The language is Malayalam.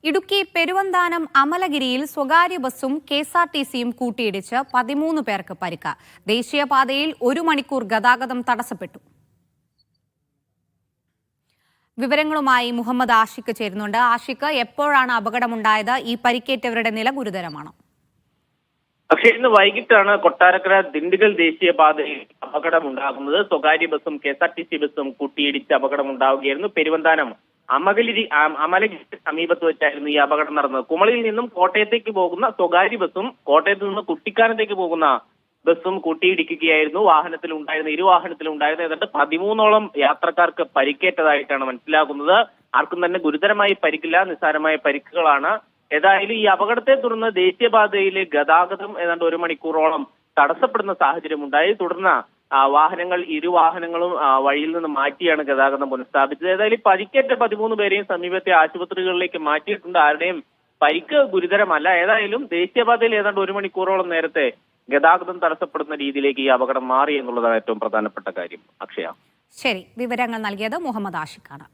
ഇടുക്കി പെരുവന്താനം അമലഗിരിയിൽ സ്വകാര്യ ബസും കെഎസ്ആർടിസിയും കൂട്ടിയിടിച്ച് 13 പേർക്ക് പരിക്ക്. ദേശീയപാതയിൽ 1 മണിക്കൂർ ഗതാഗതം തടസ്സപ്പെട്ടു. വിവരങ്ങളുമായി മുഹമ്മദ് ആഷിഖ് ചേരുന്നുണ്ട്. ആഷിഖ്, എപ്പോഴാണ് അപകടമുണ്ടായത്? ഈ പരിക്കേറ്റവരുടെ നില ഗുരുതരമാണോ? പക്ഷേ ഇന്ന് വൈകിട്ടാണ് കൊട്ടാരക്കര ദിണ്ടിഗൽ ദേശീയപാതയിൽ അപകടമുണ്ടാകുന്നത്. സ്വകാര്യ ബസും കെഎസ്ആർടിസി ബസും കൂട്ടിയിടിച്ച് അപകടമുണ്ടാവുകയായിരുന്നു. പെരുവന്താനം അമലഗിരി സമീപത്ത് വെച്ചായിരുന്നു ഈ അപകടം നടന്നത്. കുമളിയിൽ നിന്നും കോട്ടയത്തേക്ക് പോകുന്ന സ്വകാര്യ ബസും കോട്ടയത്ത് നിന്ന് കുട്ടിക്കാനത്തേക്ക് പോകുന്ന ബസും കൂട്ടിയിടിക്കുകയായിരുന്നു. ഇരുവാഹനത്തിലുണ്ടായിരുന്ന ഏതാണ്ട് 13ഓളം യാത്രക്കാർക്ക് പരിക്കേറ്റതായിട്ടാണ് മനസ്സിലാകുന്നത്. ആർക്കും തന്നെ ഗുരുതരമായി പരിക്കില്ല, നിസ്സാരമായ പരിക്കുകളാണ്. ഏതായാലും ഈ അപകടത്തെ തുടർന്ന് ദേശീയപാതയിലെ ഗതാഗതം ഏതാണ്ട് 1 മണിക്കൂറോളം തടസ്സപ്പെടുന്ന സാഹചര്യം ഉണ്ടായി. തുടർന്ന് ഇരുവാഹനങ്ങളും വഴിയിൽ നിന്ന് മാറ്റിയാണ് ഗതാഗതം പുനഃസ്ഥാപിച്ചത്. ഏതായാലും പരിക്കേറ്റ 13 പേരെയും സമീപത്തെ ആശുപത്രികളിലേക്ക് മാറ്റിയിട്ടുണ്ട്. ആരുടെയും പരിക്ക് ഗുരുതരമല്ല. ഏതായാലും ദേശീയപാതയിൽ ഏതാണ്ട് 1 മണിക്കൂറോളം നേരത്തെ ഗതാഗതം തടസ്സപ്പെടുന്ന രീതിയിലേക്ക് ഈ അപകടം മാറി എന്നുള്ളതാണ് ഏറ്റവും പ്രധാനപ്പെട്ട കാര്യം. അക്ഷയ, ശരി, വിവരങ്ങൾ നൽകിയത് മുഹമ്മദ് ആഷിഖാണ്.